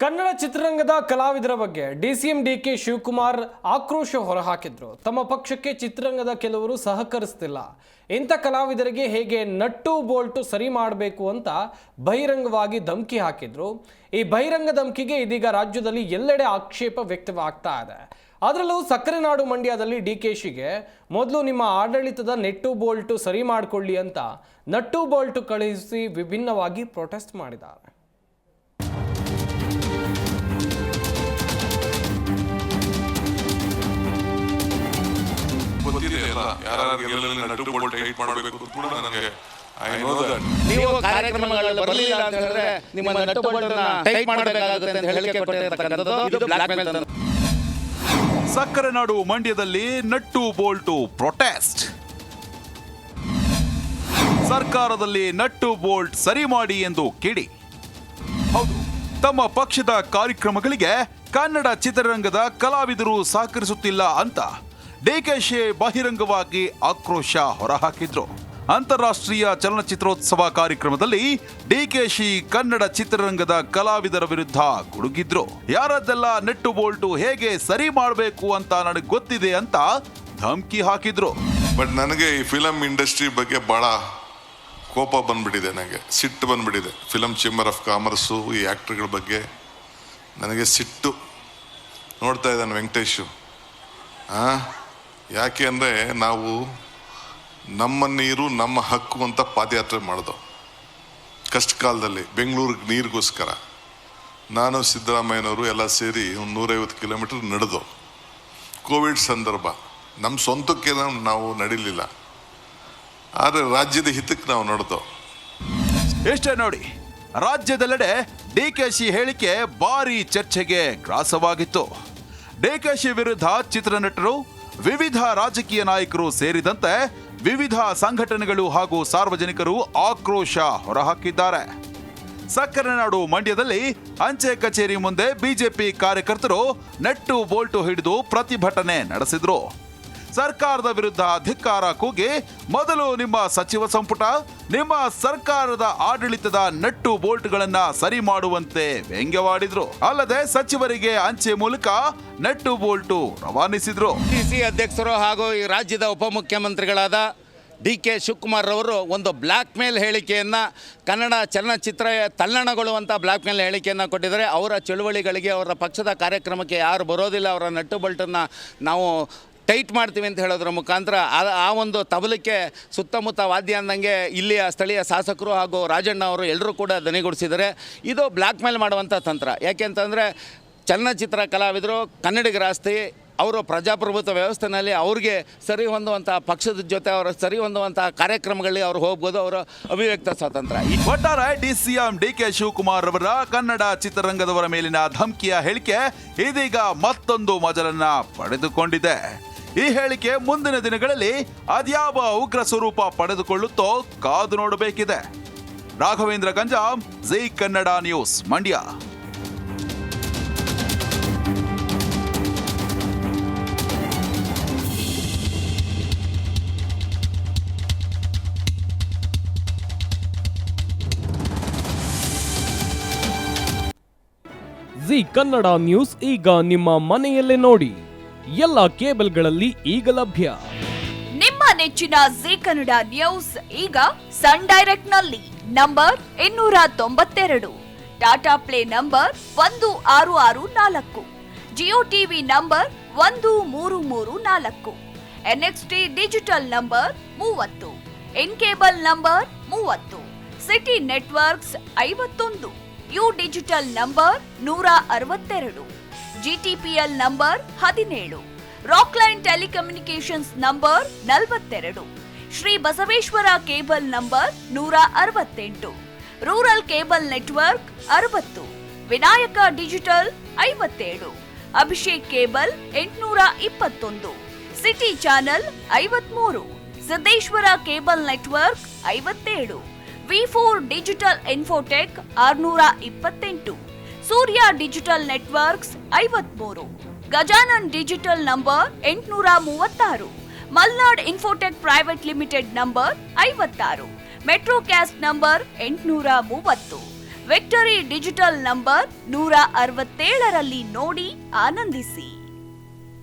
ಕನ್ನಡ ಚಿತ್ರರಂಗದ ಕಲಾವಿದರ ಬಗ್ಗೆ ಡಿಸಿಎಂ ಡಿಕೆ ಶಿವಕುಮಾರ್ ಆಕ್ರೋಶ ಹೊರಹಾಕಿದ್ರು. ತಮ್ಮ ಪಕ್ಷಕ್ಕೆ ಚಿತ್ರರಂಗದ ಕೆಲವರು ಸಹಕರಿಸ್ತಿಲ್ಲ, ಇಂಥ ಕಲಾವಿದರಿಗೆ ಹೇಗೆ ನಟ್ಟು ಬೋಲ್ಟು ಸರಿ ಮಾಡಬೇಕು ಅಂತ ಬಹಿರಂಗವಾಗಿ ಧಮಕಿ ಹಾಕಿದ್ರು. ಈ ಬಹಿರಂಗ ಧಮಕಿಗೆ ಇದೀಗ ರಾಜ್ಯದಲ್ಲಿ ಎಲ್ಲೆಡೆ ಆಕ್ಷೇಪ ವ್ಯಕ್ತವಾಗ್ತಾ ಇದೆ. ಅದರಲ್ಲೂ ಸಕ್ಕರೆ ನಾಡು ಮಂಡ್ಯದಲ್ಲಿ ಡಿಕೆಶಿಗೆ ಮೊದಲು ನಿಮ್ಮ ಆಡಳಿತದ ನೆಟ್ಟು ಬೋಲ್ಟು ಸರಿ ಮಾಡಿಕೊಳ್ಳಿ ಅಂತ ನಟ್ಟು ಬೋಲ್ಟು ಕಳುಹಿಸಿ ವಿಭಿನ್ನವಾಗಿ ಪ್ರೊಟೆಸ್ಟ್ ಮಾಡಿದ್ದಾರೆ. ನೀವು ಕಾರ್ಯಕ್ರಮಗಳಲ್ಲಿ ಬರಲಿಲ್ಲ ಅಂತ ಹೇಳಿದ್ರೆ ನಿಮ್ಮ ನಟ್ಟು ಬೋಲ್ಟನ್ನ ಟೈಟ್ ಮಾಡಬೇಕಾಗುತ್ತೆ ಅಂತ ಹೇಳಿಕೆ ಕೊಟ್ಟಿರತಕ್ಕಂಥದ್ದು ಇದು ಬ್ಲಾಕ್ ಮೇಲ್. ಸಕ್ಕರೆ ನಾಡು ಮಂಡ್ಯದಲ್ಲಿ ನಟ್ಟು ಬೋಲ್ಟು ಪ್ರೊಟೆಸ್ಟ್. ಸರ್ಕಾರದಲ್ಲಿ ನಟ್ಟು ಬೋಲ್ಟ್ ಸರಿ ಮಾಡಿ ಎಂದು ಕಿಡಿ. ಹೌದು, ತಮ್ಮ ಪಕ್ಷದ ಕಾರ್ಯಕ್ರಮಗಳಿಗೆ ಕನ್ನಡ ಚಿತ್ರರಂಗದ ಕಲಾವಿದರು ಸಹಕರಿಸುತ್ತಿಲ್ಲ ಅಂತ ಡಿಕೆಶಿ ಬಹಿರಂಗವಾಗಿ ಆಕ್ರೋಶ ಹೊರಹಾಕಿದ್ರು. ಅಂತಾರಾಷ್ಟ್ರೀಯ ಚಲನಚಿತ್ರೋತ್ಸವ ಕಾರ್ಯಕ್ರಮದಲ್ಲಿ ಡಿಕೆಶಿ ಕನ್ನಡ ಚಿತ್ರರಂಗದ ಕಲಾವಿದರ ವಿರುದ್ಧ ಗುಡುಗಿದ್ರು. ಯಾರದ್ದೆಲ್ಲ ನೆಟ್ಟು ಬೋಲ್ಟು ಹೇಗೆ ಸರಿ ಮಾಡಬೇಕು ಅಂತ ನನಗೆ ಗೊತ್ತಿದೆ ಅಂತ ಧಮಕಿ ಹಾಕಿದ್ರು. ಬಟ್ ನನಗೆ ಈ ಫಿಲಂ ಇಂಡಸ್ಟ್ರಿ ಬಗ್ಗೆ ಬಹಳ ಕೋಪ ಬಂದ್ಬಿಟ್ಟಿದೆ, ನನಗೆ ಸಿಟ್ಟು ಬಂದ್ಬಿಟ್ಟಿದೆ. ಫಿಲಂ ಚೇಂಬರ್ ಆಫ್ ಕಾಮರ್ಸು, ಈ ಆ್ಯಕ್ಟ್ರ್ಗಳ ಬಗ್ಗೆ ನನಗೆ ಸಿಟ್ಟು. ನೋಡ್ತಾ ಇದ್ದಾನೆ ವೆಂಕಟೇಶು. ಯಾಕೆ ಅಂದರೆ ನಾವು ನಮ್ಮ ನೀರು ನಮ್ಮ ಹಕ್ಕು ಅಂತ ಪಾದಯಾತ್ರೆ ಮಾಡಿದೋ ಕಷ್ಟ ಕಾಲದಲ್ಲಿ ಬೆಂಗಳೂರಿಗೆ ನೀರಿಗೋಸ್ಕರ. ನಾನು ಸಿದ್ದರಾಮಯ್ಯನವರು ಎಲ್ಲ ಸೇರಿ ಒಂದು 150 ಕಿಲೋಮೀಟರ್ ನಡೆದೋ. ಕೋವಿಡ್ ಸಂದರ್ಭ, ನಮ್ಮ ಸ್ವಂತಕ್ಕೆ ನಾವು ನಡೀಲಿಲ್ಲ, ಆದರೆ ರಾಜ್ಯದ ಹಿತಕ್ಕೆ ನಾವು ನಡೆದೋ. ಎಷ್ಟೇ ನೋಡಿ, ರಾಜ್ಯದೆಲ್ಲೆಡೆ ಡಿಕೆಶಿ ಹೇಳಿಕೆ ಭಾರಿ ಚರ್ಚೆಗೆ ಗ್ರಾಸವಾಗಿತ್ತು. ಡಿಕೆಶಿ ವಿರುದ್ಧ ಚಿತ್ರನಟರು, ವಿವಿಧ ರಾಜಕೀಯ ನಾಯಕರು ಸೇರಿದಂತೆ ವಿವಿಧ ಸಂಘಟನೆಗಳು ಹಾಗೂ ಸಾರ್ವಜನಿಕರು ಆಕ್ರೋಶ ಹೊರಹಾಕಿದ್ದಾರೆ. ಸಕ್ಕರೆ ನಾಡು ಮಂಡ್ಯದಲ್ಲಿ ಅಂಚೆ ಕಚೇರಿ ಮುಂದೆ ಬಿಜೆಪಿ ಕಾರ್ಯಕರ್ತರು ನಟ್ಟು ಬೋಲ್ಟು ಹಿಡಿದು ಪ್ರತಿಭಟನೆ ನಡೆಸಿದ್ರು. ಸರ್ಕಾರದ ವಿರುದ್ಧ ಧಿಕ್ಕಾರ ಕೂಗಿ ಮೊದಲು ನಿಮ್ಮ ಸಚಿವ ಸಂಪುಟ, ನಿಮ್ಮ ಸರ್ಕಾರದ ಆಡಳಿತದ ನಟ್ಟು ಬೋಲ್ಟ್ಗಳನ್ನ ಸರಿ ಮಾಡುವಂತೆ ವ್ಯಂಗ್ಯವಾಡಿದ್ರು. ಅಲ್ಲದೆ ಸಚಿವರಿಗೆ ಅಂಚೆ ಮೂಲಕ ನಟ್ಟು ಬೋಲ್ಟು ರವಾನಿಸಿದ್ರು. ಡಿಸಿ ಅಧ್ಯಕ್ಷರು ಹಾಗೂ ಈ ರಾಜ್ಯದ ಉಪಮುಖ್ಯಮಂತ್ರಿಗಳಾದ ಡಿಕೆ ಶಿವಕುಮಾರ್ ಅವರು ಒಂದು ಬ್ಲ್ಯಾಕ್ ಮೇಲ್ ಹೇಳಿಕೆಯನ್ನು, ಕನ್ನಡ ಚಲನಚಿತ್ರ ತಲ್ಲಣಗೊಳ್ಳುವಂಥ ಬ್ಲ್ಯಾಕ್ ಮೇಲ್ ಹೇಳಿಕೆಯನ್ನು ಕೊಟ್ಟಿದ್ದಾರೆ. ಅವರ ಚಳುವಳಿಗಳಿಗೆ, ಅವರ ಪಕ್ಷದ ಕಾರ್ಯಕ್ರಮಕ್ಕೆ ಯಾರು ಬರೋದಿಲ್ಲ, ಅವರ ನಟ್ಟು ಬೋಲ್ಟನ್ನು ನಾವು ಟೈಟ್ ಮಾಡ್ತೀವಿ ಅಂತ ಹೇಳೋದ್ರ ಮುಖಾಂತರ ಆ ಒಂದು ತಬಲಕ್ಕೆ ಸುತ್ತಮುತ್ತ ವಾದ್ಯ ಅಂದಂಗೆ ಇಲ್ಲಿಯ ಸ್ಥಳೀಯ ಶಾಸಕರು ಹಾಗೂ ರಾಜಣ್ಣ ಅವರು ಎಲ್ಲರೂ ಕೂಡ ದನಿಗೂಡಿಸಿದ್ದಾರೆ. ಇದು ಬ್ಲ್ಯಾಕ್ ಮೇಲ್ ಮಾಡುವಂಥ ತಂತ್ರ. ಯಾಕೆಂತಂದರೆ ಚಲನಚಿತ್ರ ಕಲಾವಿದರು ಕನ್ನಡಿಗರ ಆಸ್ತಿ, ಅವರು ಪ್ರಜಾಪ್ರಭುತ್ವ ವ್ಯವಸ್ಥೆಯಲ್ಲಿ ಅವ್ರಿಗೆ ಸರಿ ಹೊಂದುವಂಥ ಪಕ್ಷದ ಜೊತೆ ಅವರ ಸರಿ ಹೊಂದುವಂಥ ಕಾರ್ಯಕ್ರಮಗಳಿಗೆ ಅವ್ರು ಹೋಗ್ಬೋದು, ಅವರ ಅಭಿವ್ಯಕ್ತ ಸ್ವಾತಂತ್ರ್ಯ. ಒಟ್ಟಾರೆ ಡಿಸಿಎಂ ಡಿಕೆ ಶಿವಕುಮಾರ್ ಅವರ ಕನ್ನಡ ಚಿತ್ರರಂಗದವರ ಮೇಲಿನ ಧಮಕಿಯ ಹೇಳಿಕೆ ಇದೀಗ ಮತ್ತೊಂದು ಮಜಲನ್ನ ಪಡೆದುಕೊಂಡಿದೆ. ಈ ಹೇಳಿಕೆ ಮುಂದಿನ ದಿನಗಳಲ್ಲಿ ಅದ್ಯಾವ ಉಗ್ರ ಸ್ವರೂಪ ಪಡೆದುಕೊಳ್ಳುತ್ತೋ ಕಾದು ನೋಡಬೇಕಿದೆ. ರಾಘವೇಂದ್ರ ಗಂಜಾಂ, ಜೀ ಕನ್ನಡ ನ್ಯೂಸ್, ಮಂಡ್ಯ. ಜೀ ಕನ್ನಡ ನ್ಯೂಸ್ ಈಗ ನಿಮ್ಮ ಮನೆಯಲ್ಲೇ ನೋಡಿ. ಎಲ್ಲ ಕೇಬಲ್ಗಳಲ್ಲಿ ಈಗ ಲಭ್ಯ. ನಿಮ್ಮ ನೆಚ್ಚಿನ ಜೀ ಕನ್ನಡ ನ್ಯೂಸ್ ಈಗ ಸನ್ ಡೈರೆಕ್ಟ್ ನಲ್ಲಿ number 292, Tata Play number 1664, Jio TV number 1334, NXT digital number 30, in cable number 30, city networks 51, U digital number 162, GTPL number 17, Rockline telecommunications number 42, Shri Basaveshwara cable number 168, rural cable network 60, Vinayaka digital 57, Abhishek cable 821, city channel 53, Siddeshwara cable network 57, ವಿ4 digital infotech 628, Surya digital networks 53, Gajanan digital number 836, Malnad infotech private limited number 56, metro cast number 830, victory digital number 167ರಲ್ಲಿ ನೋಡಿ ಆನಂದಿಸಿ.